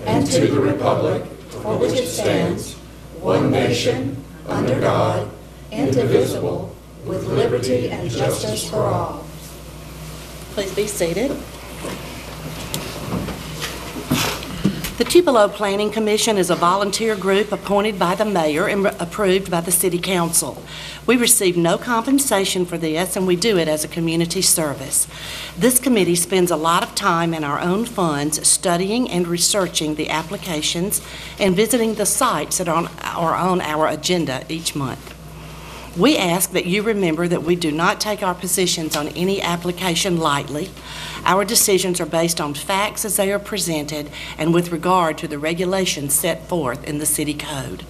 and to the republic for which it stands, one nation, under God, indivisible, with liberty and justice for all. Please be seated. The Tupelo Planning Commission is a volunteer group appointed by the mayor and approved by the city council. We receive no compensation for this, and we do it as a community service. This committee spends a lot of time in our own funds studying and researching the applications and visiting the sites that are on our agenda each month. We ask that you remember that we do not take our positions on any application lightly. Our decisions are based on facts as they are presented and with regard to the regulations set forth in the City Code.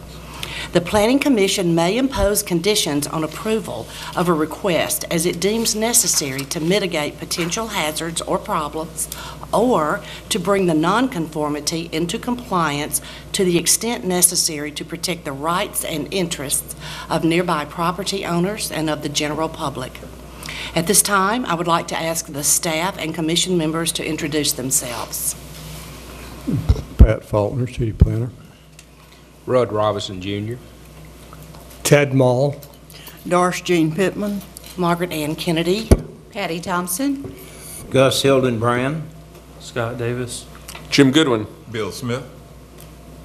The Planning Commission may impose conditions on approval of a request as it deems necessary to mitigate potential hazards or problems, or to bring the nonconformity into compliance to the extent necessary to protect the rights and interests of nearby property owners and of the general public. At this time, I would like to ask the staff and commission members to introduce themselves. Pat Faulkner, City Planner. Rudd Robinson Jr. Ted Mall. Doris Jean Pittman. Margaret Ann Kennedy. Patty Thompson. Gus Hildenbrand. Scott Davis. Jim Goodwin. Bill Smith.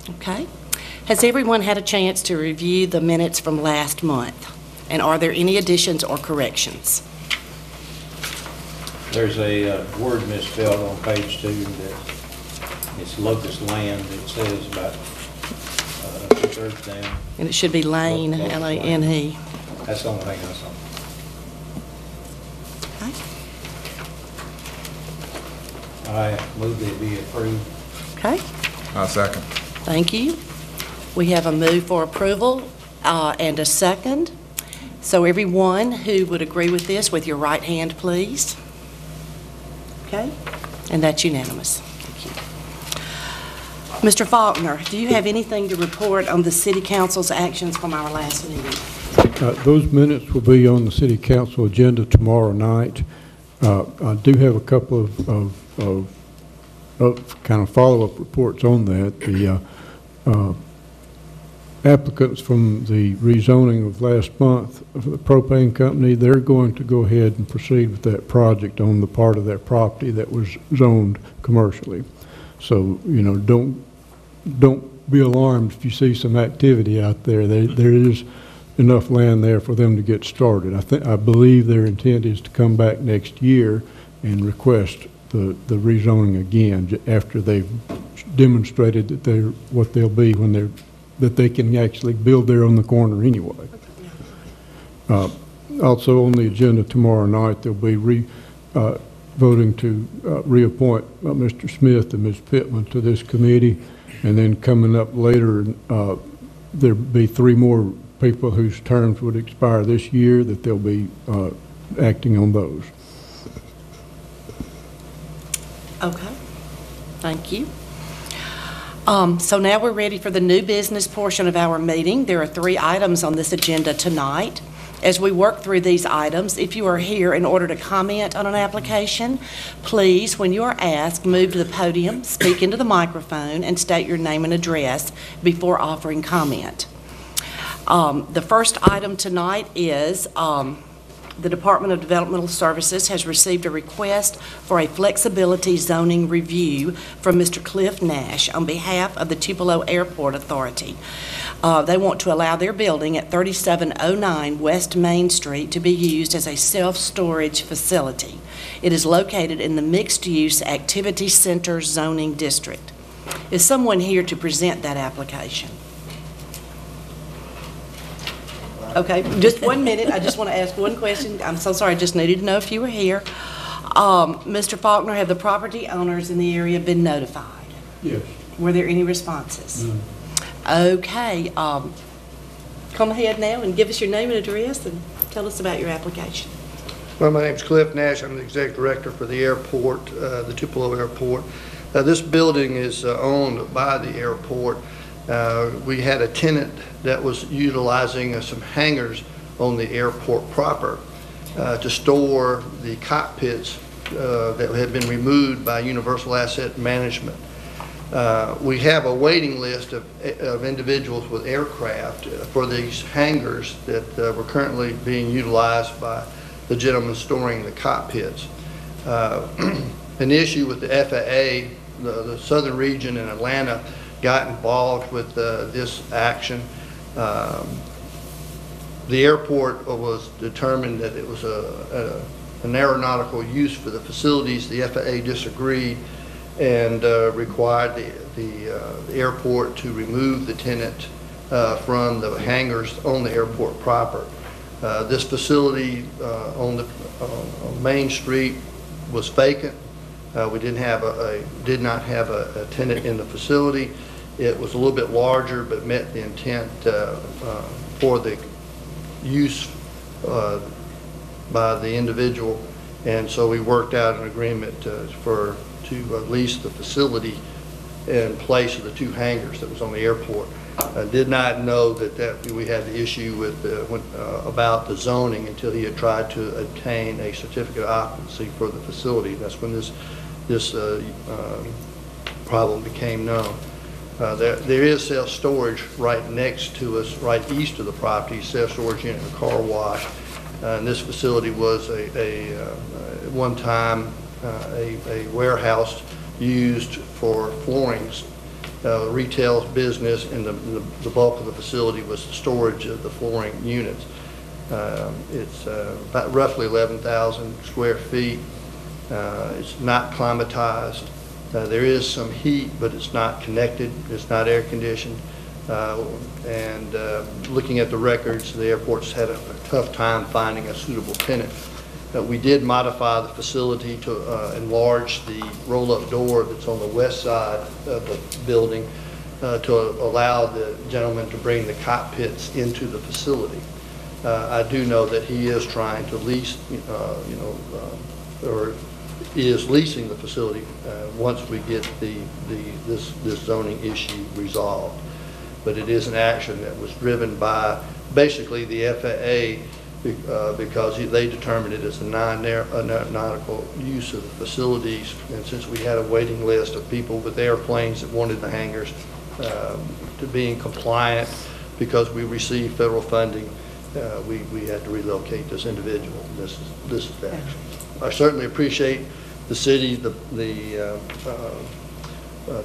Okay. Has everyone had a chance to review the minutes from last month? And are there any additions or corrections? There's a word misspelled on page 2 that it's locust land. It says about 2/3 down. And it should be Lane, L-A-N-E. That's the only thing I saw. Okay. I move that it be approved. Okay. I'll second. Thank you. We have a move for approval and a second. So everyone who would agree with this, with your right hand, please. Okay. And that's unanimous. Thank you. Mr. Faulkner, do you have anything to report on the City Council's actions from our last meeting? Those minutes will be on the City Council agenda tomorrow night. I do have a couple of kind of follow-up reports on that. The applicants from the rezoning of last month of the propane company, they're going to go ahead and proceed with that project on the part of their property that was zoned commercially. So, you know, don't be alarmed if you see some activity out there. There is enough land there for them to get started. I believe their intent is to come back next year and request the rezoning again after they've demonstrated that they're what they'll be when that they can actually build there on the corner anyway. Also on the agenda tomorrow night, there'll be voting to reappoint Mr. Smith and Ms. Pittman to this committee, and then coming up later, there'll be 3 more people whose terms would expire this year that they'll be acting on those. Okay. Thank you. So now we're ready for the new business portion of our meeting. There are 3 items on this agenda tonight. As we work through these items, if you are here in order to comment on an application, please, when you are asked, move to the podium, speak into the microphone, and state your name and address before offering comment. The first item tonight is the Department of Developmental Services has received a request for a flexibility zoning review from Mr. Cliff Nash on behalf of the Tupelo Airport Authority. They want to allow their building at 3709 West Main Street to be used as a self-storage facility. It is located in the Mixed-Use Activity Center zoning district. Is someone here to present that application? Okay, just 1 minute. I just want to ask one question. I'm so sorry, I just needed to know if you were here. Mr. Faulkner, have the property owners in the area been notified? Yes. Were there any responses? No. Okay, come ahead now and give us your name and address and tell us about your application. Well, my name is Cliff Nash. I'm the executive director for the airport, the Tupelo Airport. This building is owned by the airport. We had a tenant that was utilizing some hangars on the airport proper to store the cockpits that had been removed by Universal Asset Management. We have a waiting list of individuals with aircraft for these hangars that were currently being utilized by the gentleman storing the cockpits. An issue with the FAA, the southern region in Atlanta got involved with this action. The airport was determined that it was an aeronautical use for the facilities. The FAA disagreed and required the airport to remove the tenant from the hangars on the airport proper. This facility on Main Street was vacant. We did not have a tenant in the facility. It was a little bit larger, but met the intent for the use by the individual, and so we worked out an agreement to lease the facility in place of the 2 hangars that was on the airport. I did not know that we had the issue with about the zoning until he had tried to obtain a certificate of occupancy for the facility. That's when this problem became known. There is self-storage right next to us, right east of the property, self-storage unit and a car wash. And this facility was at one time a warehouse used for floorings, retail business, and the bulk of the facility was the storage of the flooring units. It's about roughly 11,000 square feet. It's not climatized. There is some heat, but it's not connected. It's not air conditioned. And looking at the records, the airport's had a tough time finding a suitable tenant. We did modify the facility to enlarge the roll-up door that's on the west side of the building to allow the gentleman to bring the cockpits into the facility. I do know that he is trying to lease, or is leasing the facility once we get this zoning issue resolved. But it is an action that was driven by basically the FAA because they determined it as a non-aeronautical use of the facilities, and since we had a waiting list of people with airplanes that wanted the hangars to being compliant because we received federal funding, we had to relocate this individual. This is the action. I certainly appreciate the city, the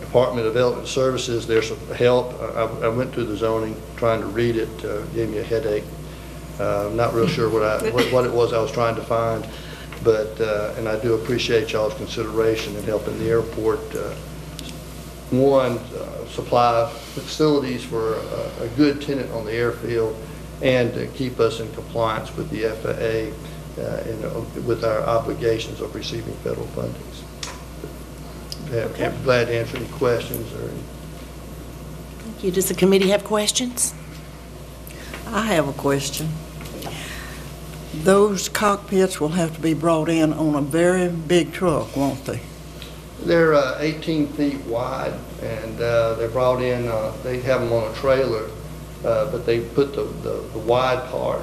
Department of Development Services, their help. I went through the zoning, trying to read it, gave me a headache. I'm not real sure what it was I was trying to find, but and I do appreciate y'all's consideration in helping the airport, supply facilities for a good tenant on the airfield, and to keep us in compliance with the FAA and with our obligations of receiving federal fundings. I'm glad to answer any questions. Thank you. Does the committee have questions? I have a question. Those cockpits will have to be brought in on a very big truck, won't they? They're 18 feet wide, and they're brought in, they have them on a trailer, but they put the wide part.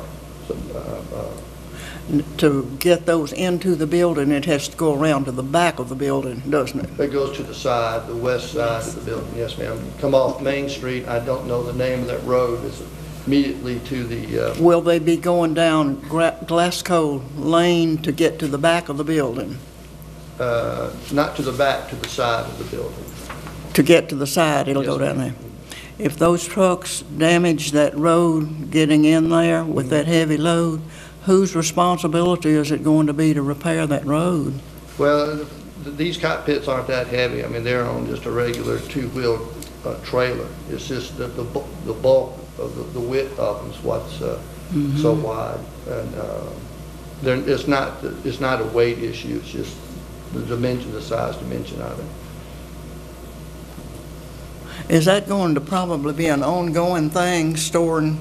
To get those into the building, it has to go around to the back of the building, doesn't it? It goes to the side, the west side of the building. Yes, ma'am. Come off Main Street. I don't know the name of that road. It's immediately to the... Will they be going down Glasgow Lane to get to the back of the building? Not to the back, to the side of the building. To get to the side, it'll Yes, go down there. If those trucks damage that road getting in there with that heavy load, whose responsibility is it going to be to repair that road? Well, these cockpits aren't that heavy. I mean, they're on just a regular two-wheel trailer. It's just the bulk of the width of them is what's so wide. And it's not a weight issue. It's just the dimension, the size dimension of it. Is that going to probably be an ongoing thing, storing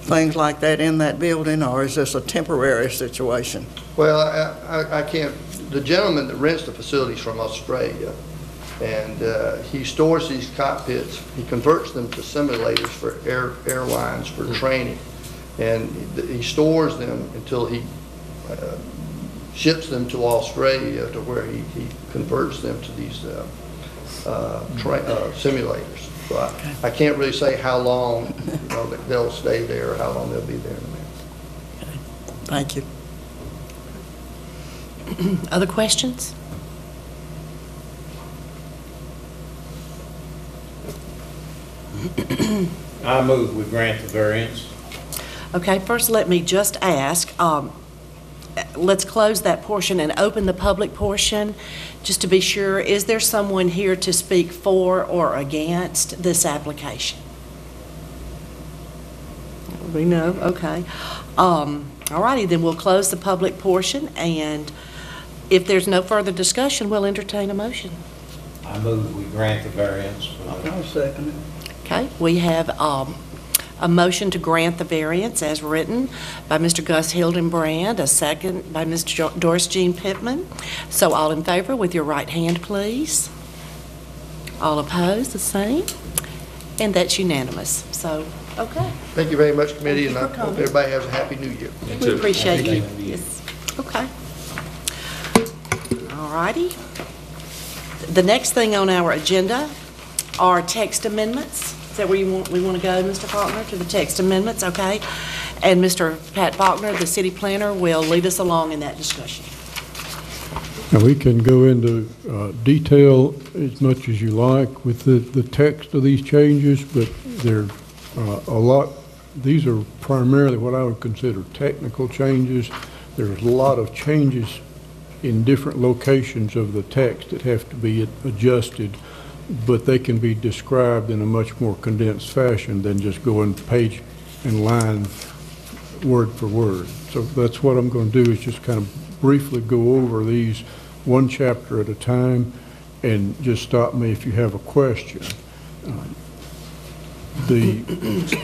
things like that in that building, or is this a temporary situation? Well, I can't. The gentleman that rents the facilities from Australia, and he stores these cockpits. He converts them to simulators for airlines for training, and he stores them until he ships them to Australia, to where he converts them to these simulators. So I can't really say how long that they'll stay there or how long they'll be there in a minute. Thank you. Other questions? I move we grant the variance. Okay, first let me just ask, let's close that portion and open the public portion, just to be sure. Is there someone here to speak for or against this application? We know, okay. All righty, then we'll close the public portion, and if there's no further discussion, we'll entertain a motion. I move we grant the variance. I'll second it. Okay, we have a motion to grant the variance as written by Mr. Gus Hildenbrand, a second by Ms. Doris Jean Pittman. So all in favor with your right hand, please. All opposed, the same. And that's unanimous. So, okay. Thank you very much, committee, and Thank I you for hope coming. everybody has a happy new year. We appreciate you. Thank you. Yes. Okay. All righty. The next thing on our agenda are text amendments. Is that where we want to go, Mr. Faulkner, to the text amendments? Okay. And Mr. Pat Faulkner, the city planner, will lead us along in that discussion. Now, we can go into detail as much as you like with the text of these changes, but they're a lot, these are primarily what I would consider technical changes. There's a lot of changes in different locations of the text that have to be adjusted, but they can be described in a much more condensed fashion than just going page and line word for word. So that's what I'm going to do, is just kind of briefly go over these one chapter at a time, and just stop me if you have a question.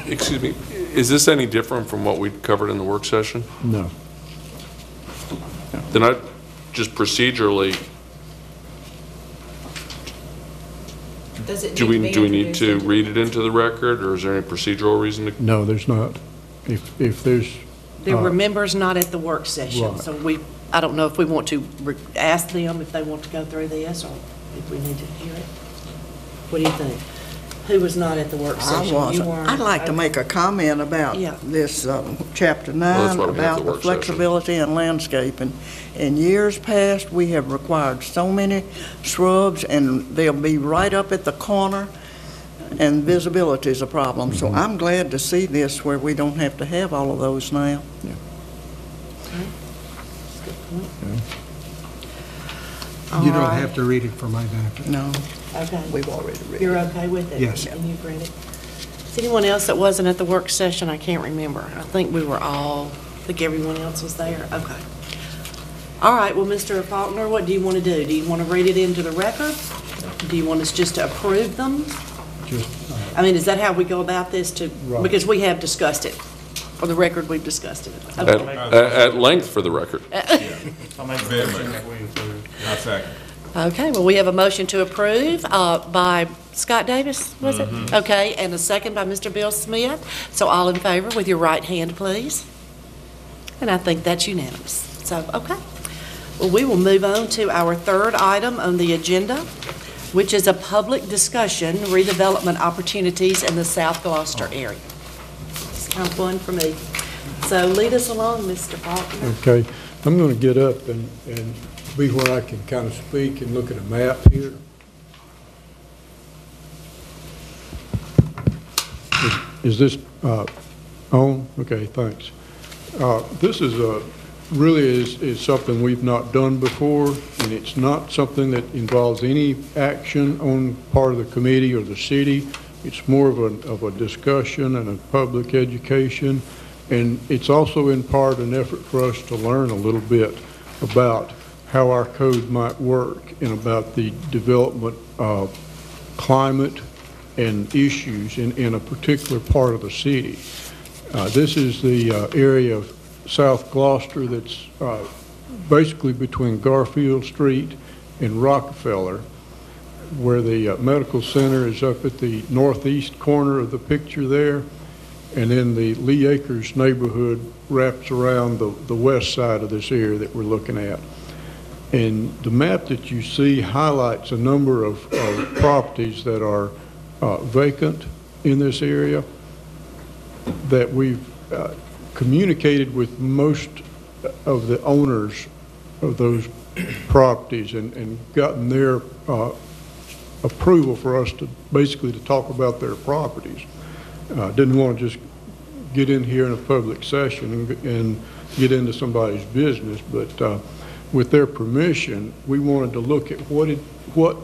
Excuse me, is this any different from what we covered in the work session? No. Then I just procedurally, Does it do we need to be need to introduced? read it into the record, or is there any procedural reason to? No, there's not. If there's... There were members not at the work session, Right. so I don't know if we want to ask them if they want to go through this, or if we need to hear it. What do you think? Who was not at the work session? I You wasn't. weren't. I'd like to Okay. make a comment about Yeah. this Chapter that's 9, why we have about the the work session. flexibility and landscaping. In years past, we have required so many shrubs, and they'll be right up at the corner, and visibility is a problem. So I'm glad to see this where we don't have to have all of those now. All You don't right. have to read it for my benefit. No, Okay. we've already read You're it. okay with it? Yes. And you've read it? Is anyone else that wasn't at the work session? I can't remember. I think I think everyone else was there. Okay. All right, well, Mr. Faulkner, what do you want to do? Do you want to read it into the record? Do you want us just to approve them? Just, I mean, is that how we go about this Right. because we have discussed it. For the record, we've discussed it. At, Okay. at length for the record. I'll make a motion that we approve. I second. Okay, well, we have a motion to approve by Scott Davis, was it? Okay, and a second by Mr. Bill Smith. So all in favor with your right hand, please. And I think that's unanimous. So, okay. Well, we will move on to our third item on the agenda, which is a public discussion, redevelopment opportunities in the South Gloucester area. It's kind of fun for me. So lead us along, Mr. Faulkner. okay, I'm going to get up and be where I can kind of speak and look at a map here. Is this on? Okay, thanks. This is really is something we've not done before, and it's not something that involves any action on part of the committee or the city. It's more of a discussion and a public education, and it's also in part an effort for us to learn a little bit about how our code might work and about the development of climate and issues in a particular part of the city. This is the area of South Gloucester that's basically between Garfield Street and Rockefeller, where the medical center is up at the northeast corner of the picture there, and then the Lee Acres neighborhood wraps around the west side of this area that we're looking at. And the map that you see highlights a number of properties that are vacant in this area that we've communicated with most of the owners of those properties and gotten their approval for us to basically to talk about their properties. Didn't want to just get in here in a public session and get into somebody's business, but with their permission, we wanted to look at what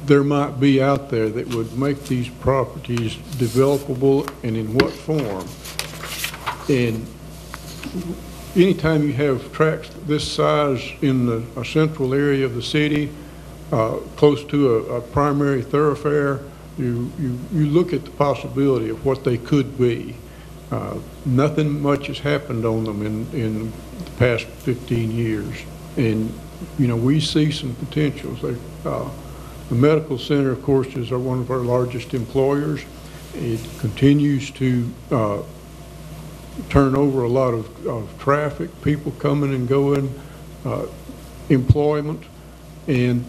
there might be out there that would make these properties developable and in what form. And anytime you have tracts this size in a central area of the city, close to a primary thoroughfare, you look at the possibility of what they could be. Nothing much has happened on them in the past 15 years. And, you know, we see some potentials. The medical center, of course, is one of our largest employers. It continues to turn over a lot of traffic, people coming and going, employment. And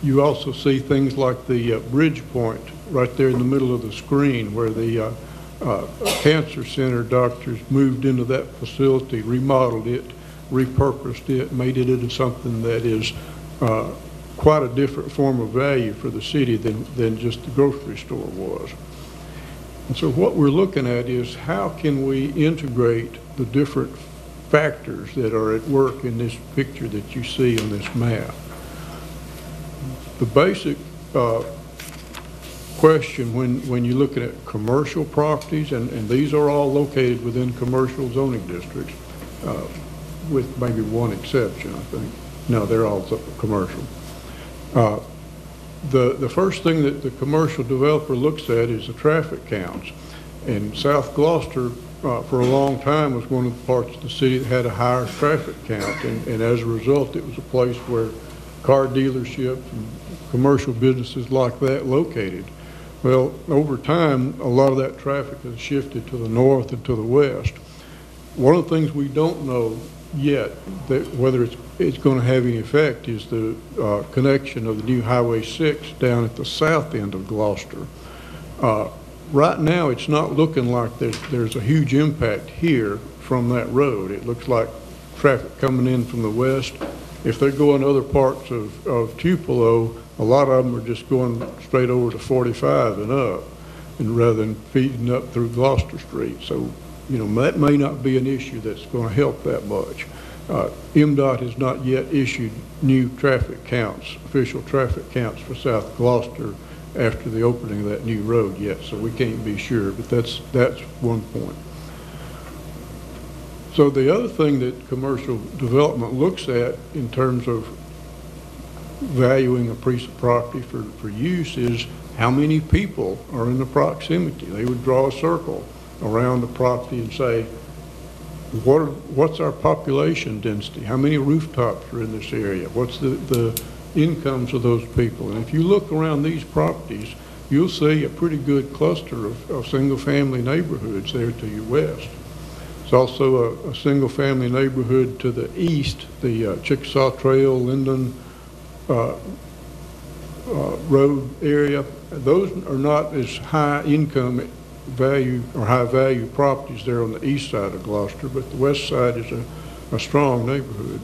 you also see things like the Bridge Point right there in the middle of the screen where the cancer center doctors moved into that facility, remodeled it, repurposed it, made it into something that is quite a different form of value for the city than just the grocery store was. And so what we're looking at is how can we integrate the different factors that are at work in this picture that you see on this map. The basic question when you're looking at commercial properties, and these are all located within commercial zoning districts, with maybe one exception, I think. No, they're all commercial. The first thing that the commercial developer looks at is the traffic counts. And South Gloucester, for a long time, was one of the parts of the city that had a higher traffic count. And as a result, it was a place where car dealerships and commercial businesses like that located. Well, over time, a lot of that traffic has shifted to the north and to the west. One of the things we don't know yet, that whether it's going to have any effect, is the connection of the new Highway 6 down at the south end of Gloucester. Right now, it's not looking like there's a huge impact here from that road. It looks like traffic coming in from the west. If they're going to other parts of Tupelo, a lot of them are just going straight over to 45 and up, and rather than feeding up through Gloucester Street. So, you know, that may not be an issue that's going to help that much. MDOT has not yet issued new traffic counts, official traffic counts for South Gloucester after the opening of that new road yet, so we can't be sure, but that's one point. So the other thing that commercial development looks at in terms of valuing a piece of property for use is how many people are in the proximity. They would draw a circle around the property and say, what's our population density? How many rooftops are in this area? What's the incomes of those people? And if you look around these properties, you'll see a pretty good cluster of single-family neighborhoods there to your west. It's also a single-family neighborhood to the east, the Chickasaw Trail, Linden Road area. Those are not as high income value or high value properties there on the east side of Gloucester, but the west side is a strong neighborhood.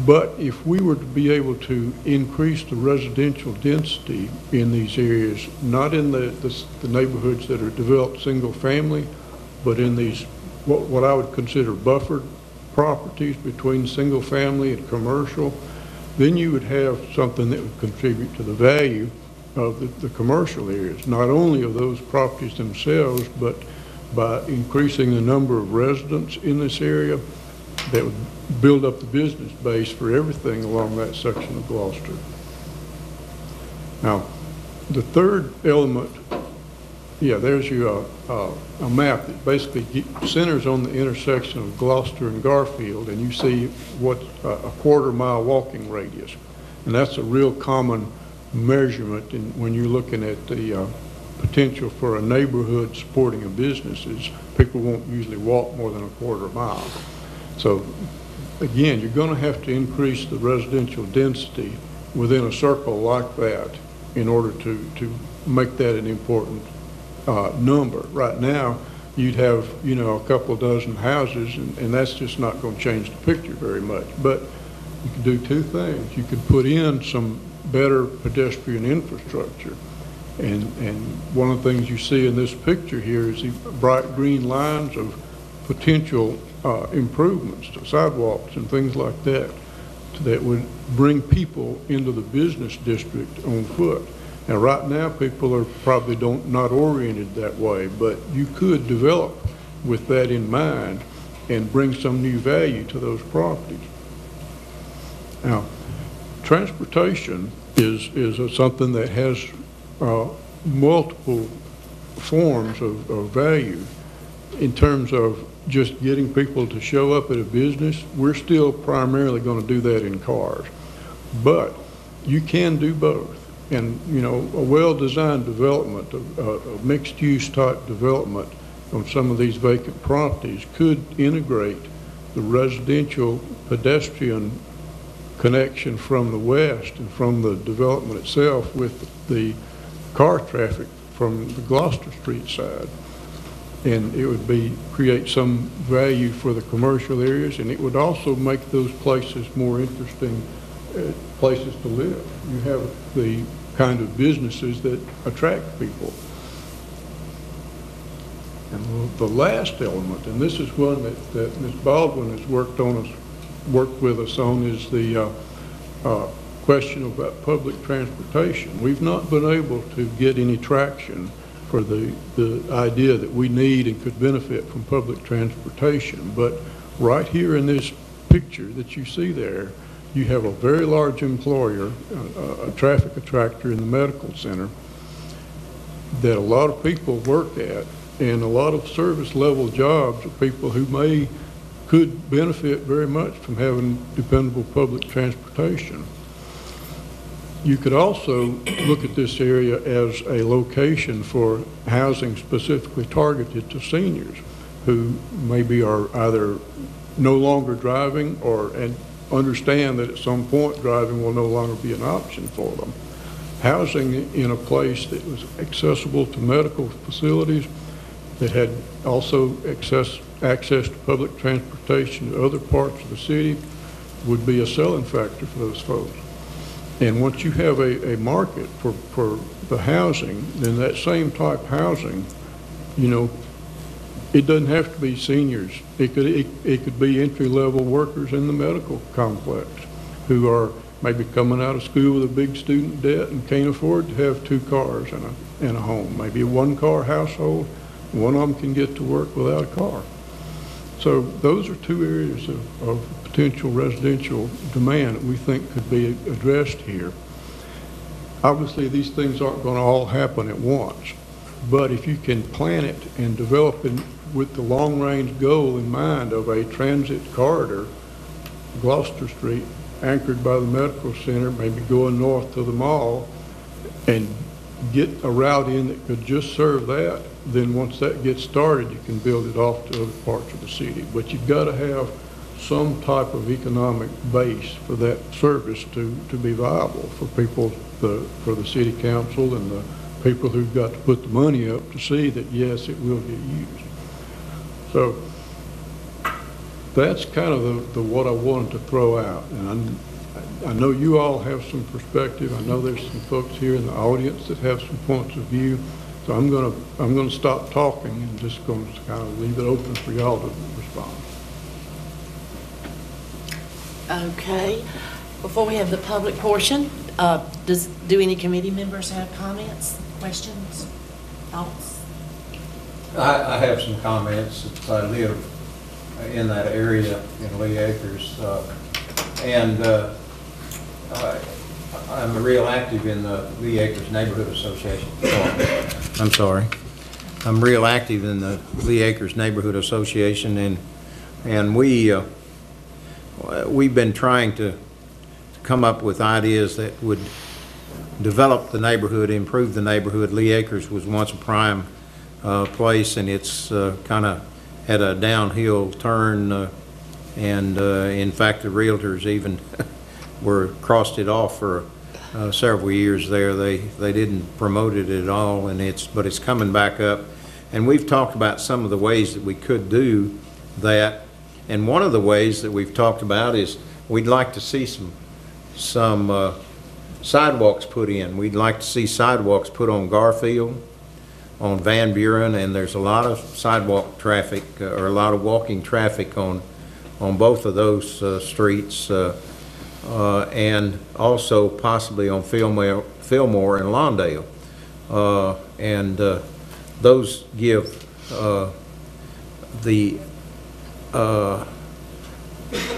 But if we were to be able to increase the residential density in these areas, not in the neighborhoods that are developed single family, but in these what I would consider buffered properties between single family and commercial, then you would have something that would contribute to the value of the commercial areas, not only of those properties themselves, but by increasing the number of residents in this area that would build up the business base for everything along that section of Gloucester. Now, the third element, yeah, there's your a map that basically centers on the intersection of Gloucester and Garfield, and you see what a quarter-mile walking radius, and that's a real common measurement when you're looking at the potential for a neighborhood supporting a business. Is people won't usually walk more than a quarter mile. So again, you're going to have to increase the residential density within a circle like that in order to make that an important number. Right now, you'd have, you know, a couple dozen houses, and that's just not going to change the picture very much. But you could do two things. You could put in some better pedestrian infrastructure. And one of the things you see in this picture here is the bright green lines of potential improvements to sidewalks and things like that would bring people into the business district on foot. Now, right now, people are probably not oriented that way, but you could develop with that in mind and bring some new value to those properties. Now, transportation is something that has multiple forms of value. In terms of just getting people to show up at a business, we're still primarily going to do that in cars. But you can do both. And, you know, a well-designed development, a mixed-use type development on some of these vacant properties could integrate the residential pedestrian connection from the west and from the development itself with the car traffic from the Gloucester Street side. And it would create some value for the commercial areas, and it would also make those places more interesting places to live. You have the kind of businesses that attract people. And the last element, and this is one that Ms. Baldwin has worked with us on, is the question about public transportation. We've not been able to get any traction for the idea that we need and could benefit from public transportation. But right here in this picture that you see there, you have a very large employer, a traffic attractor in the medical center that a lot of people work at, and a lot of service level jobs of people who could benefit very much from having dependable public transportation. You could also look at this area as a location for housing specifically targeted to seniors who maybe are either no longer driving and understand that at some point driving will no longer be an option for them. Housing in a place that was accessible to medical facilities, that had also access to public transportation to other parts of the city, would be a selling factor for those folks. And once you have a market for the housing, then that same type housing, you know, it doesn't have to be seniors. It could be entry-level workers in the medical complex who are maybe coming out of school with a big student debt and can't afford to have 2 cars in a home. Maybe a 1-car household, one of them can get to work without a car. So those are 2 areas of potential residential demand that we think could be addressed here. Obviously, these things aren't going to all happen at once, but if you can plan it and develop it with the long-range goal in mind of a transit corridor, Gloucester Street, anchored by the medical center, maybe going north to the mall, and get a route in that could just serve that, then once that gets started, you can build it off to other parts of the city. But you've got to have some type of economic base for that service to be viable for people, for the city council and the people who've got to put the money up to see that, yes, it will get used. So that's kind of what I wanted to throw out. And I know you all have some perspective. I know there's some folks here in the audience that have some points of view. So I'm going to stop talking and just going to kind of leave it open for y'all to respond. Okay. Before we have the public portion, do any committee members have comments, questions, thoughts? I have some comments. I live in that area in Lee Acres, and I'm real active in the Lee Acres Neighborhood Association. I'm sorry. I'm real active in the Lee Acres Neighborhood Association, and we've been trying to come up with ideas that would develop the neighborhood, improve the neighborhood. Lee Acres was once a prime place, and it's kind of had a downhill turn And in fact, the realtors even crossed it off for several years there. They didn't promote it at all, but it's coming back up. And we've talked about some of the ways that we could do that. And one of the ways that we've talked about is we'd like to see some sidewalks put in. We'd like to see sidewalks put on Garfield, on Van Buren, and there's a lot of sidewalk traffic or a lot of walking traffic on both of those streets, and also possibly on Fillmore and Lawndale. And those give the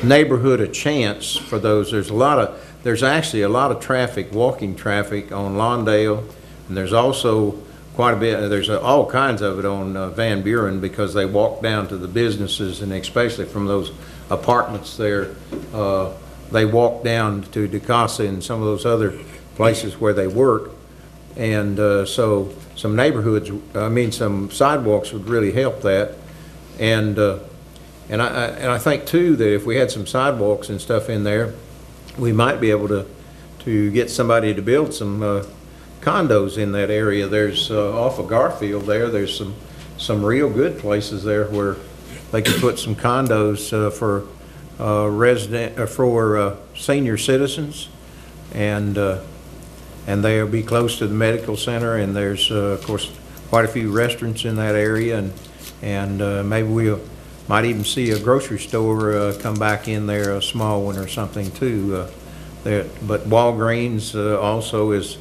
neighborhood a chance for those. There's actually a lot of traffic, walking traffic on Lawndale, and there's also quite a bit, there's all kinds of it on Van Buren, because they walk down to the businesses, and especially from those apartments there, they walk down to DeCasa and some of those other places where they work. And so some sidewalks would really help that. And I think too that if we had some sidewalks and stuff in there, we might be able to get somebody to build some condos in that area. There's off of Garfield there's some real good places there where they could put some condos for senior citizens, and they'll be close to the medical center, and there's of course quite a few restaurants in that area, and maybe we might even see a grocery store come back in there, a small one or something too. But Walgreens also is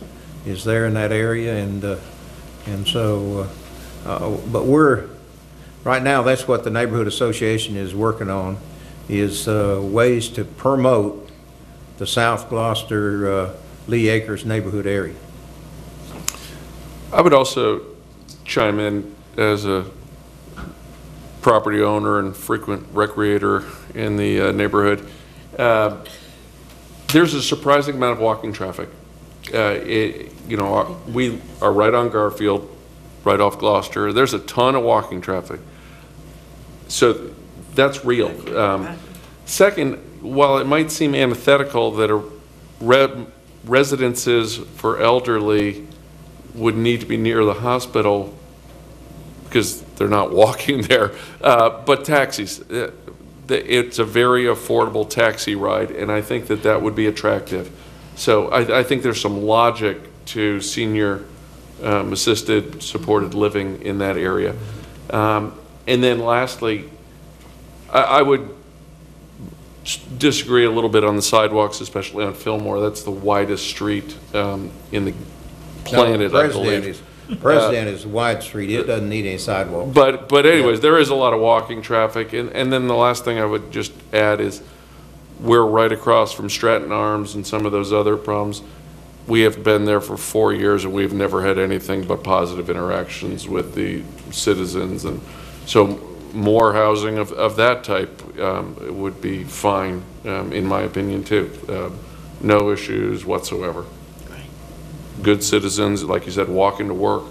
there in that area, and so but right now that's what the neighborhood association is working on, is ways to promote the South Gloucester Lee Acres neighborhood area. I would also chime in as a property owner and frequent recreator in the neighborhood. There's a surprising amount of walking traffic. We are right on Garfield, right off Gloucester. There's a ton of walking traffic. So that's real. Second, while it might seem antithetical that residences for elderly would need to be near the hospital because they're not walking there, but taxis, it's a very affordable taxi ride, and I think that would be attractive. So I think there's some logic to senior assisted supported living in that area. And then lastly, I would disagree a little bit on the sidewalks, especially on Fillmore. That's the widest street in the planet, I believe. President is a wide street. It doesn't need any sidewalks. But anyways, there is a lot of walking traffic. And then the last thing I would just add is we're right across from Stratton Arms and some of those other problems. We have been there for 4 years, and we've never had anything but positive interactions with the citizens. And so more housing of that type would be fine, in my opinion, too. No issues whatsoever. Good citizens, like you said, walking to work.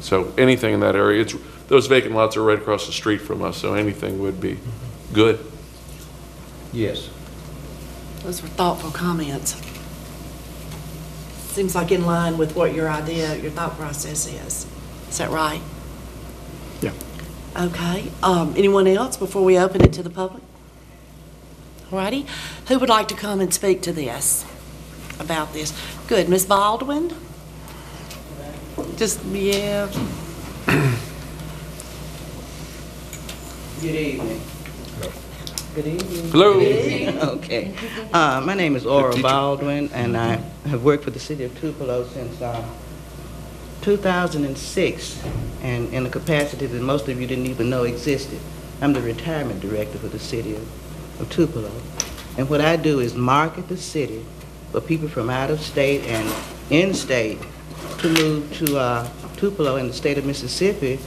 So anything in that area, those vacant lots are right across the street from us, so anything would be good. Yes. Those were thoughtful comments. Seems like in line with what your thought process is. Is that right? Yeah. Okay. Anyone else before we open it to the public? All righty. Who would like to come and speak to this, about this? Good. Ms. Baldwin? Yeah. Good evening. Good evening. Hello. Good evening. Okay. My name is Aura Baldwin, and I have worked for the city of Tupelo since 2006, and in a capacity that most of you didn't even know existed. I'm the retirement director for the city of Tupelo. And what I do is market the city for people from out of state and in-state to move to Tupelo in the state of Mississippi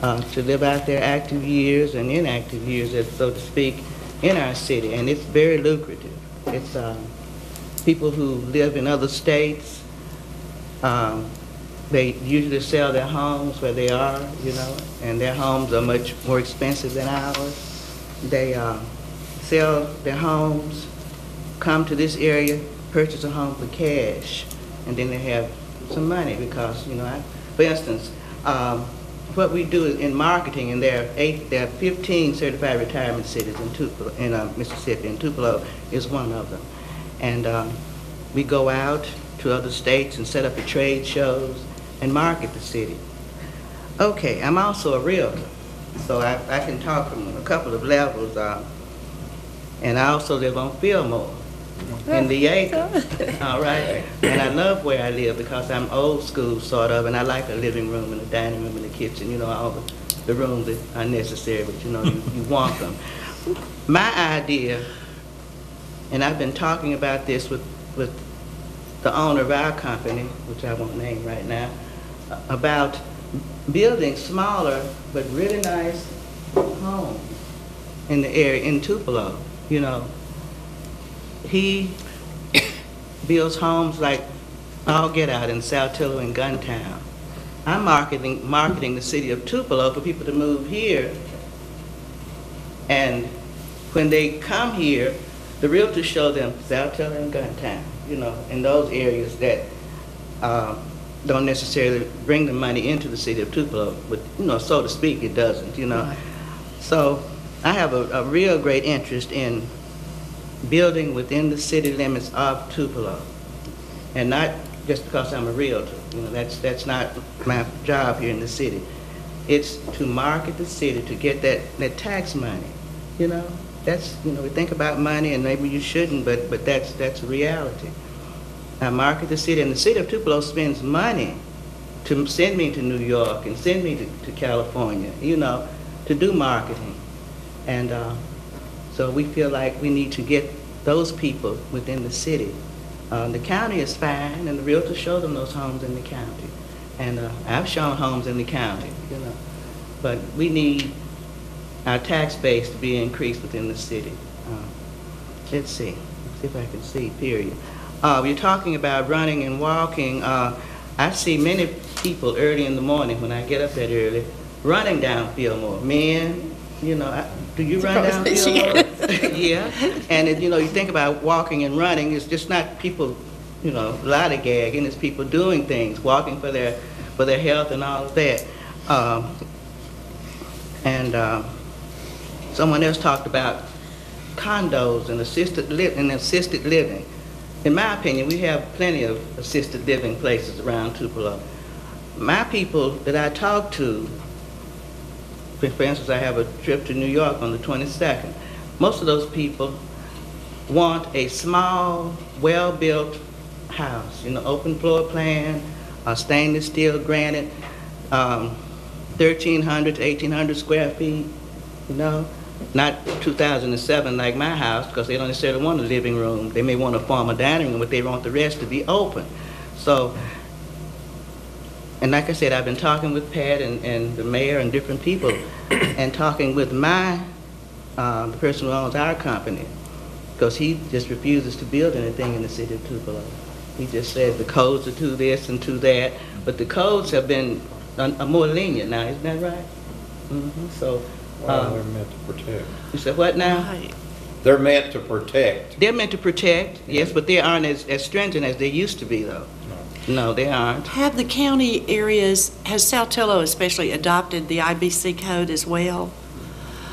to live out their active years and inactive years, so to speak, in our city. And it's very lucrative. It's people who live in other states. They usually sell their homes where they are, and their homes are much more expensive than ours. They sell their homes, come to this area, purchase a home for cash, and then they have some money because, you know, for instance, what we do in marketing, and there are 15 certified retirement cities in Tupelo, in Mississippi, and Tupelo is one of them. And we go out to other states and set up at trade shows and market the city. Okay, I'm also a realtor, so I can talk from a couple of levels, and I also live on Fillmore in the acre, all right? And I love where I live because I'm old school, sort of, and I like a living room and a dining room and a kitchen, you know, all the rooms that are necessary, but you know, you want them. My idea, and I've been talking about this with the owner of our company, which I won't name right now, about building smaller but really nice homes in the area, in Tupelo, you know. He builds homes like all get out in Saltillo and Guntown. I'm marketing the city of Tupelo for people to move here, and when they come here, the realtors show them Saltillo and Guntown, you know, in those areas that don't necessarily bring the money into the city of Tupelo, but, you know, so to speak, it doesn't, you know. Right. So I have a real great interest in building within the city limits of Tupelo, and not just because I'm a realtor. You know, that's not my job here in the city. It's to market the city to get that tax money. You know, that's, you know, we think about money and maybe you shouldn't, but that's a reality. I market the city, and the city of Tupelo spends money to send me to New York and send me to California, you know, to do marketing. And so we feel like we need to get those people within the city. The county is fine, and the realtors show them those homes in the county. And I've shown homes in the county, you know. But we need our tax base to be increased within the city. Let's see if I can see, period. You're talking about running and walking. I see many people early in the morning when I get up that early, running down Fillmore. Men, you know, do you run down Fillmore? Yeah, and you know, you think about walking and running, it's just not people, you know, lollygagging, it's people doing things, walking for their health and all of that. Someone else talked about condos and assisted living. In my opinion, we have plenty of assisted living places around Tupelo. My people that I talk to, for instance, I have a trip to New York on the 22nd. Most of those people want a small, well-built house, you know, open floor plan, stainless steel granite, 1,300 to 1,800 square feet, you know. Not 2007 like my house, because they don't necessarily want a living room. They may want a formal dining room, but they want the rest to be open. So, and like I said, I've been talking with Pat and the mayor and different people, and talking with the person who owns our company, because he just refuses to build anything in the city of Tupelo. He just said the codes are to this and to that, but the codes have been more lenient now, isn't that right? Mm-hmm. So. Well, they're meant to protect. You said what now? Right. They're meant to protect. They're meant to protect, yes, but they aren't as stringent as they used to be, though. No, they aren't. Have the county areas, has Saltillo especially adopted the IBC code as well?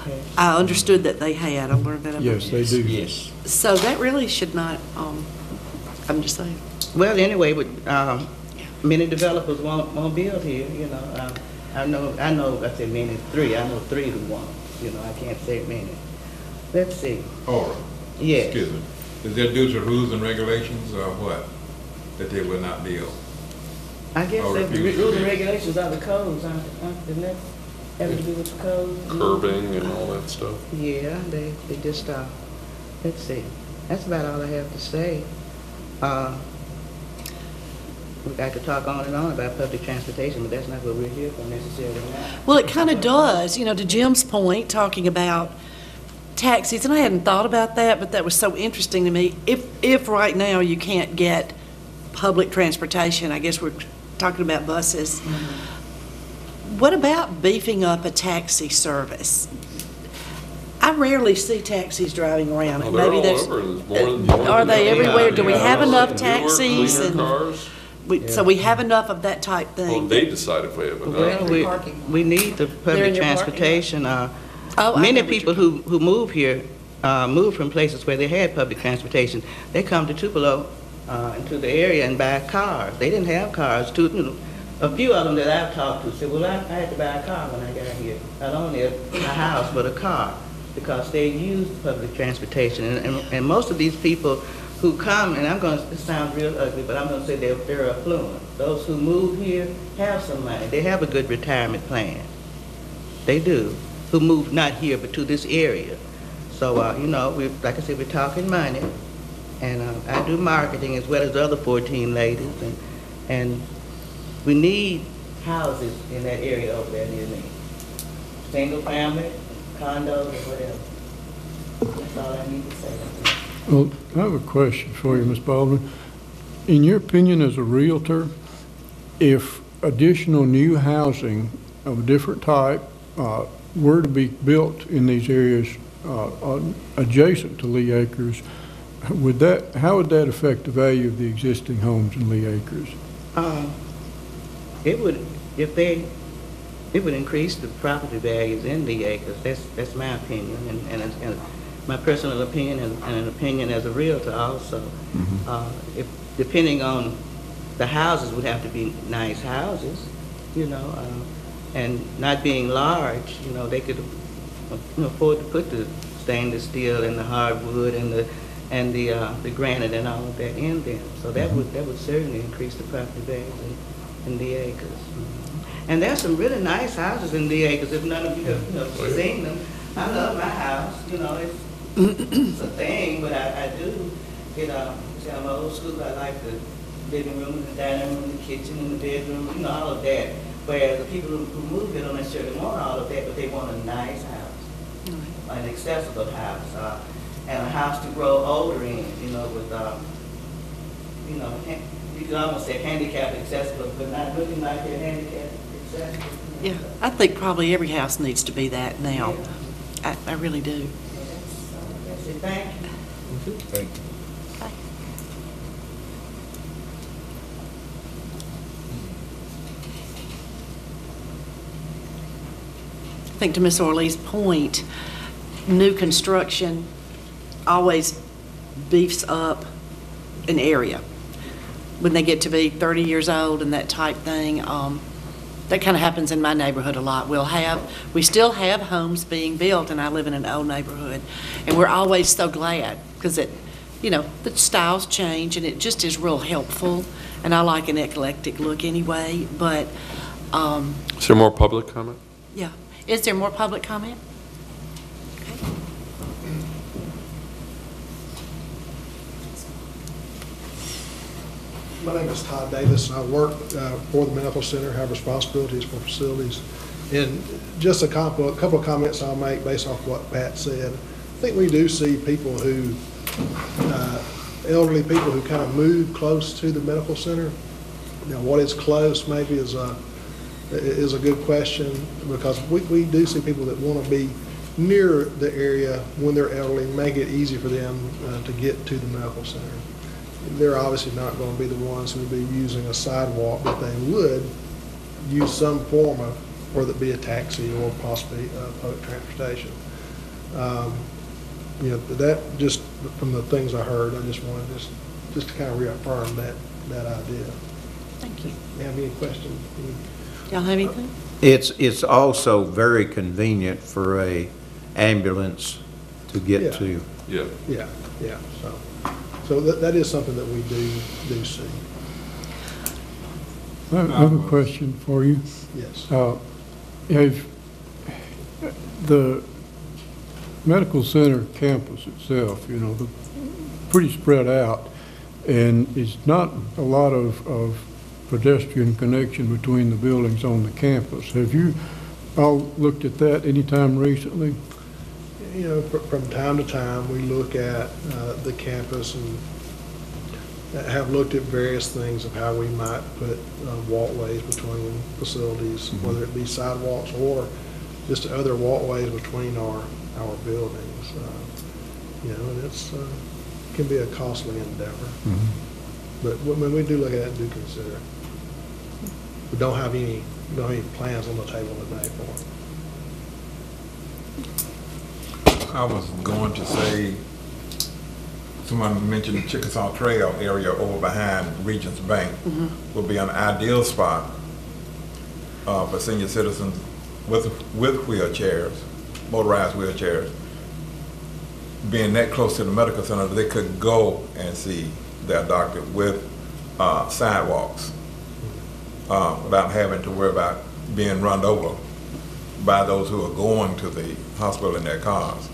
Okay. I understood that they had a little bit of. Yes, they do. Yes. So that really should not, I'm just saying. Well, anyway, but many developers won't build here, you know. I know, I say many, three. I know three who won't. You know, I can't say many. Let's see. All right. Yes. Excuse me. Is there due to rules and regulations or what that they will not build? I guess the rules and regulations are the codes, isn't that have to do with the codes? Curbing and all that stuff. Yeah, they just, let's see. That's about all I have to say. I could talk on and on about public transportation, but that's not what we're here for necessarily now. Well, it kind of does, you know, to Jim's point, talking about taxis, and I hadn't thought about that, but that was so interesting to me. If right now you can't get public transportation, I guess we're talking about buses, what about beefing up a taxi service? I rarely see taxis driving around. Oh, they're Maybe all there's. over. There's more Are they everywhere? Do we have enough Newer, taxis? cleaner And cars? so we have enough of that type Well, thing? they decide if we have enough. Well, we need the They're in public your parking transportation. Oh, I Many know what people who move here, move from places where they had public transportation. They come to Tupelo, into the area and buy cars. They didn't have cars. A few of them that I've talked to said, well, I had to buy a car when I got here. Not only a house, but a car, because they use public transportation. And most of these people who come, and I'm going to sound real ugly, but I'm going to say they're affluent. Those who move here have some money. They have a good retirement plan. They do. Who move not here, but to this area. So, you know, like I said, we're talking money. And I do marketing as well as the other 14 ladies. And we need houses in that area over there near me. Single family, condos, or whatever. That's all I need to say. Well, I have a question for you, Ms. Baldwin. In your opinion as a realtor, if additional new housing of a different type were to be built in these areas adjacent to Lee Acres, how would that affect the value of the existing homes in Lee Acres? It would increase the property values in Lee Acres. That's my opinion, and my personal opinion, and an opinion as a realtor also. If depending on the houses, would have to be nice houses, you know, and not being large, you know, they could afford to put the stainless steel and the hardwood and the granite and all of that in them. So that would certainly increase the property values in the acres. And there's some really nice houses in the acres. If none of you have seen them, I love my house. You know, it's a thing, but I do. See, I'm old school. I like the living room, the dining room, the kitchen, and the bedroom. You know, all of that. Whereas the people who move here don't necessarily want all of that, but they want a nice house, an accessible house, and a house to grow older in. You know, with you could almost say handicapped accessible, but not looking like they're handicapped accessible. Yeah, I think probably every house needs to be that now. I really do. That's it. Thank you. Thank you. I think to Ms. Orley's point, new construction always beefs up an area. When they get to be 30 years old and that type thing, that kind of happens in my neighborhood a lot. We still have homes being built, and I live in an old neighborhood, and we're always so glad because the styles change, and it just is real helpful. And I like an eclectic look anyway. But Is there more public comment? yeah, is there more public comment? My name is Todd Davis, and I work for the Medical Center, have responsibilities for facilities. And just a couple of comments I'll make based off what Pat said. I think we do see people who, elderly people who kind of move close to the medical center. Now, what is close maybe is a good question, because we do see people that want to be near the area when they're elderly, make it easy for them to get to the medical center. They're obviously not going to be the ones who would be using a sidewalk, but they would use some form of, whether it be a taxi or possibly public transportation. That just from the things I heard, I just wanted just to kind of reaffirm that idea. Thank you. You have any questions? Y'all have anything? It's also very convenient for a ambulance to get to. Yeah. Yeah. So that is something that we do see. I have a question for you. Yes. The medical center campus itself, pretty spread out, and it's not a lot of pedestrian connection between the buildings on the campus. Have you all looked at that anytime recently? From time to time, we look at the campus and have looked at various things of how we might put walkways between facilities, whether it be sidewalks or just other walkways between our buildings. And it's, can be a costly endeavor. But when we do look at it and do consider it, we don't have any plans on the table today for it. I was going to say, someone mentioned the Chickasaw Trail area over behind Regents Bank would be an ideal spot for senior citizens with wheelchairs, motorized wheelchairs. Being that close to the medical center, they could go and see their doctor with sidewalks without having to worry about being run over by those who are going to the hospital in their cars.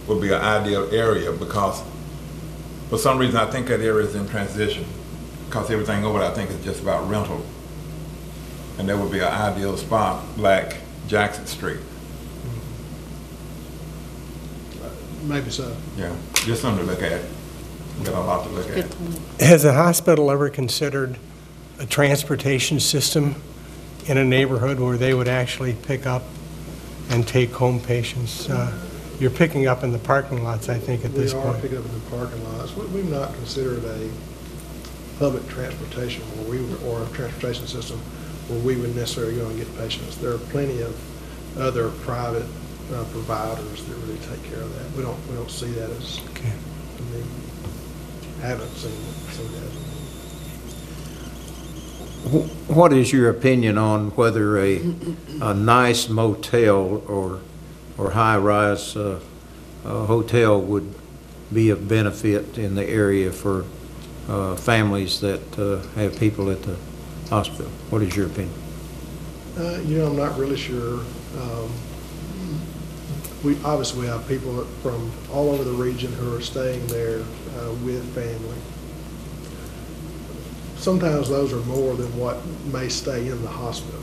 Would be an ideal area, because for some reason I think that area is in transition, because everything over there I think is just about rental, and that would be an ideal spot like Jackson Street. Maybe so. Yeah, just something to look at. Got a lot to look at. Has the hospital ever considered a transportation system in a neighborhood where they would actually pick up and take home patients? You're picking up in the parking lots, I think, at this We are point. picking up in the parking lots. We've not considered a public transportation or a transportation system where we would necessarily go and get patients. There are plenty of other private providers that really take care of that. We don't see that as Okay. a need. Haven't seen that as a need. What is your opinion on whether a nice motel or high-rise hotel would be of benefit in the area for families that have people at the hospital? What is your opinion? I'm not really sure. We obviously have people from all over the region who are staying there with family. Sometimes those are more than what may stay in the hospital.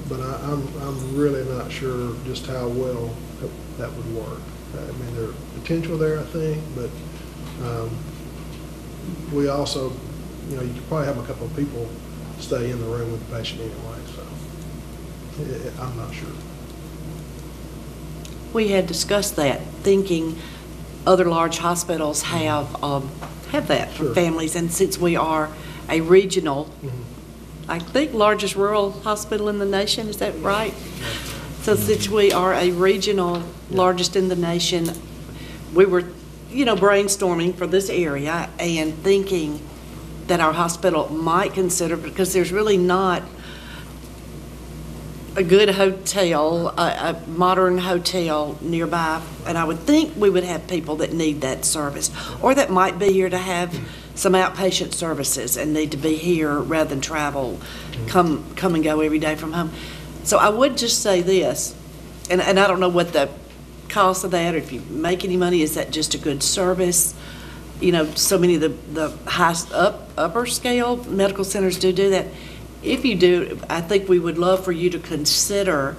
But I'm really not sure just how well that would work. I mean, there's potential there, I think, but we also, you could probably have a couple of people stay in the room with the patient anyway, so I'm not sure. We had discussed that, thinking other large hospitals have that for Sure. families, and since we are a regional, I think largest rural hospital in the nation, is that right? So since we are a regional, largest in the nation, we were, brainstorming for this area and thinking that our hospital might consider, because there's really not a good hotel, a modern hotel nearby, and I would think we would have people that need that service, or that might be here to have some outpatient services and need to be here rather than travel, come and go every day from home. So I would just say this, and I don't know what the cost of that, or if you make any money, is that just a good service? So many of the upper scale medical centers do that. If you do, I think we would love for you to consider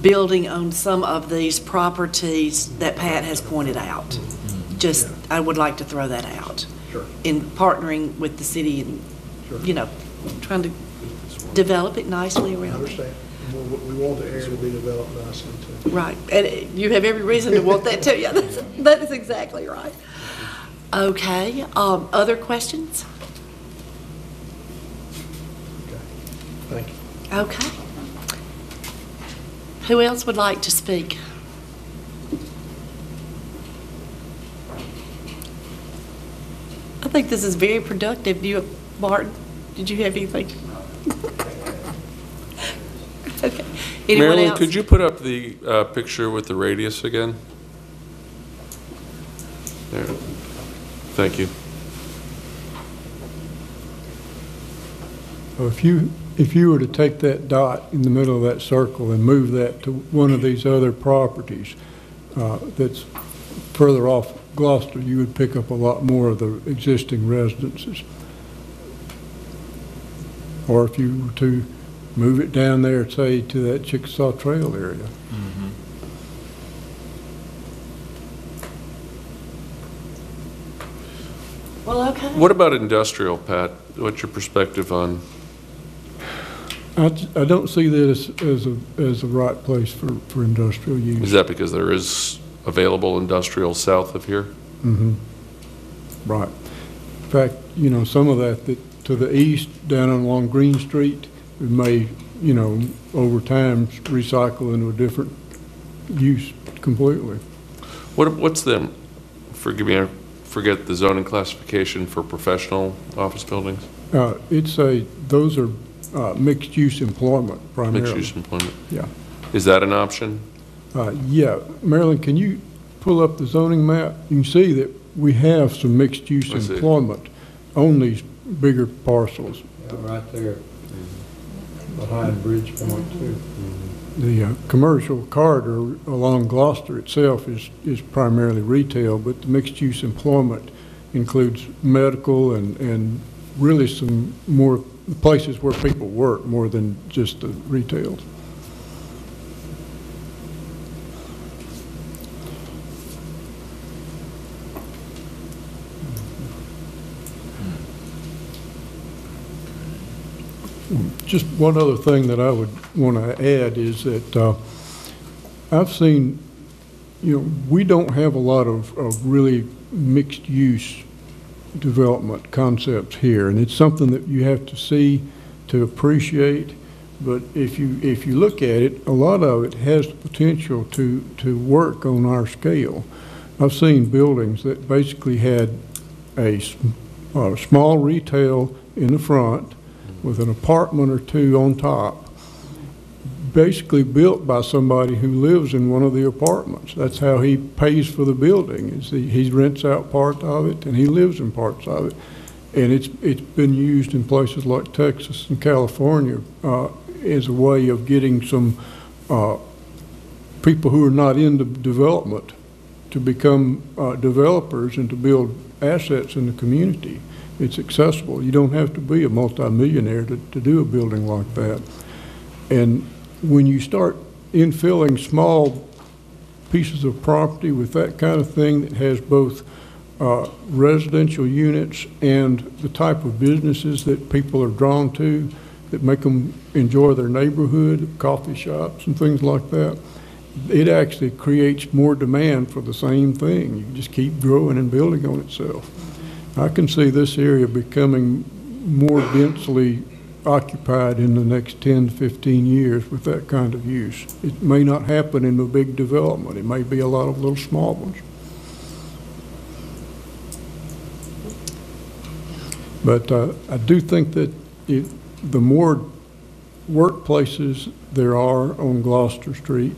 building on some of these properties that Pat has pointed out. Just, I would like to throw that out. Sure. In partnering with the city and, Sure. Trying to develop it nicely I around. understand. We want the area to be developed nicely too. Right, and you have every reason to want that too. Yeah, that is exactly right. Okay, other questions? Thank you. Okay. Who else would like to speak? I think this is very productive. Martin, did you have anything? Okay. Anyone Marilyn, else? could you put up the picture with the radius again? There. Thank you. Well, if you were to take that dot in the middle of that circle and move that to one of these other properties that's further off Gloucester, you would pick up a lot more of the existing residences. Or if you were to move it down there, say, to that Chickasaw Trail area. Well, okay. What about industrial, Pat? What's your perspective on I don't see that as a right place for industrial use. Is that because there is available industrial south of here? Mm-hmm. Right. In fact, you know, some of that to the east, down along Green Street, it may, you know, over time recycle into a different use completely. What's the, forgive me, I forget the zoning classification for professional office buildings? Those are mixed-use employment primarily. Mixed-use employment? Yeah. Is that an option? Yeah. Marilyn, can you pull up the zoning map? You can see that we have some mixed-use employment on these bigger parcels. Yeah, right there, behind Bridgepoint too. The commercial corridor along Gloucester itself is primarily retail, but the mixed-use employment includes medical and really some more places where people work more than just the retail. Just one other thing that I would want to add is that I've seen, you know, we don't have a lot of really mixed use development concepts here, and it's something that you have to see to appreciate. But if you look at it, a lot of it has the potential to work on our scale. I've seen buildings that basically had a small retail in the front with an apartment or two on top, basically built by somebody who lives in one of the apartments. That's how he pays for the building, is he rents out part of it and he lives in parts of it. And it's been used in places like Texas and California as a way of getting some people who are not into development to become developers and to build assets in the community. It's accessible. You don't have to be a multimillionaire to do a building like that. And when you start infilling small pieces of property with that kind of thing that has both residential units and the type of businesses that people are drawn to that make them enjoy their neighborhood, coffee shops and things like that, it actually creates more demand for the same thing. You just keep growing and building on itself. I can see this area becoming more densely occupied in the next 10 to 15 years with that kind of use. It may not happen in a big development. It may be a lot of little small ones. But I do think that the more workplaces there are on Gloucester Street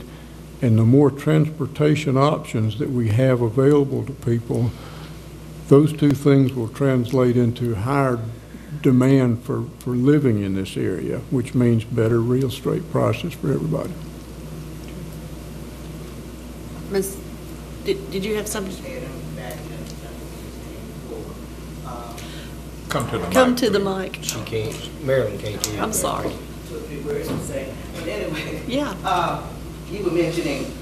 and the more transportation options that we have available to people, those two things will translate into higher demand for living in this area, which means better real estate prices for everybody. Ms., did you have something? Come to the mic. She can't, Marilyn can't hear you. I'm sorry. Anyway, Yeah. You were mentioning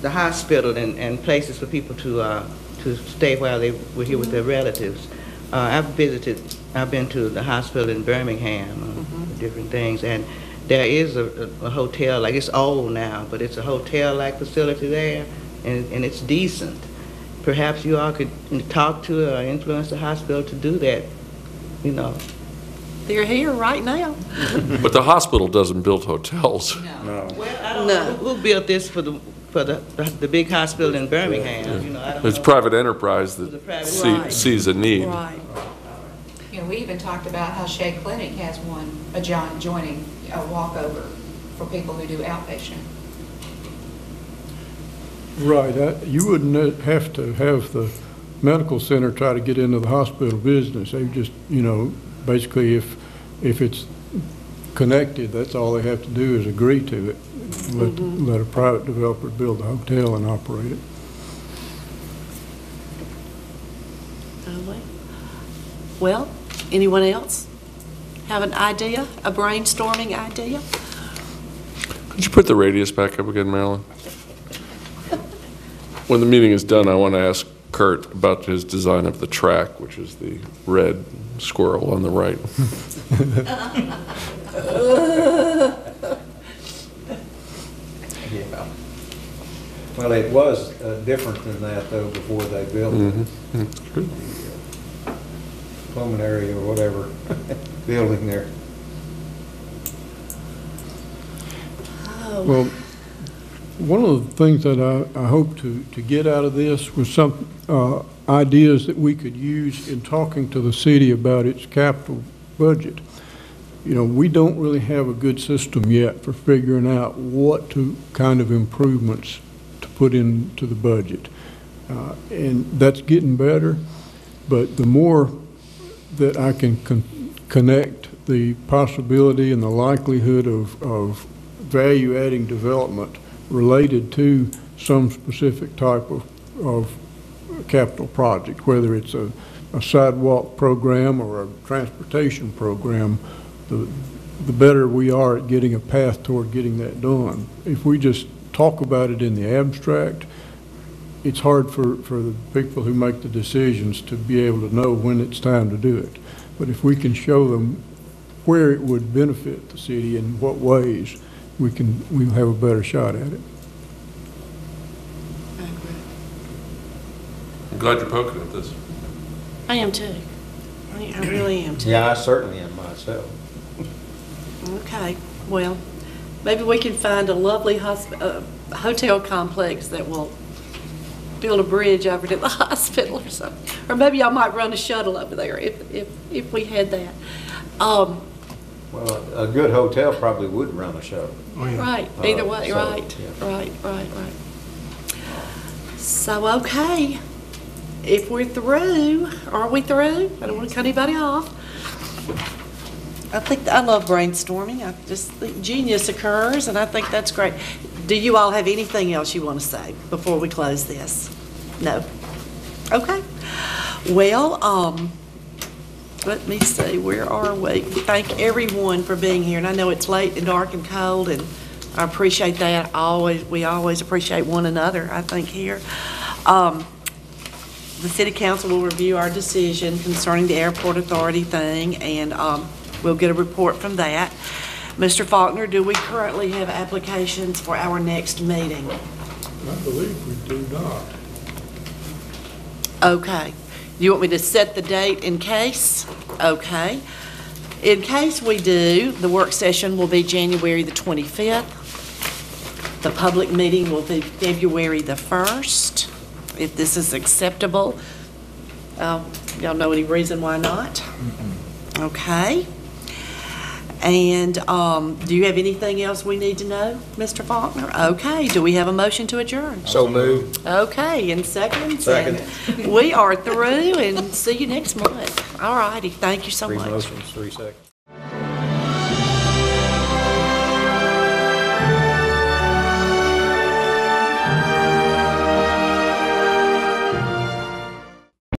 the hospital and places for people to stay while they were here with their relatives. I've been to the hospital in Birmingham, different things, and there is a hotel, like it's old now, but it's a hotel-like facility there, and it's decent. Perhaps you all could talk to or influence the hospital to do that, you know. They're here right now. But the hospital doesn't build hotels. No. Well, I don't know who built this for the big hospital in Birmingham. You know, I don't It's know. private enterprise that Right. sees a need. Right. You know, we even talked about how Shea Clinic has one, joining a walkover for people who do outpatient. Right. You wouldn't have to have the medical center try to get into the hospital business. They just, you know, basically if it's connected, that's all they have to do is agree to it. Let a private developer build a hotel and operate it. Well, anyone else have an idea, a brainstorming idea? Could you put the radius back up again, Marilyn? When the meeting is done, I want to ask Kurt about his design of the track, which is the red squirrel on the right. Yeah. Well, it was different than that, though, before they built it. Pulmonary or whatever building there. Well, one of the things that I hope to get out of this was some ideas that we could use in talking to the city about its capital budget. You know, we don't really have a good system yet for figuring out what kind of improvements to put into the budget. And that's getting better, but the more that I can connect the possibility and the likelihood of value-adding development related to some specific type of capital project, whether it's a sidewalk program or a transportation program, the better we are at getting a path toward getting that done. If we just talk about it in the abstract, it's hard for the people who make the decisions to be able to know when it's time to do it. But if we can show them where it would benefit the city and what ways, we'll have a better shot at it. I'm glad you're poking at this. I am too. I really am too. Yeah, I certainly am myself. Okay, well, maybe we can find a lovely hotel complex that will build a bridge over to the hospital or something. Or maybe y'all might run a shuttle over there if we had that. Well, a good hotel probably would run a shuttle. Right, either way, so, right, yeah. right. So, okay, if we're through, are we through? I don't want to cut anybody off. I love brainstorming. I just think genius occurs, and I think that's great. Do you all have anything else you want to say before we close this? No? Okay. Well, let me see, where are we? Thank everyone for being here, and I know it's late and dark and cold, and I appreciate that. We always appreciate one another, I think, here. The City Council will review our decision concerning the Airport Authority thing, and we'll get a report from that. Mr. Faulkner, do we currently have applications for our next meeting? I believe we do not. Okay. Do you want me to set the date in case? Okay. In case we do, the work session will be January the 25th. The public meeting will be February the 1st, if this is acceptable. Y'all know any reason why not? Okay. And do you have anything else we need to know, Mr. Faulkner? Okay. Do we have a motion to adjourn? So moved. Okay. In seconds? Second. We are through, and see you next month. All righty. Thank you so much. 3 motions, 3 seconds.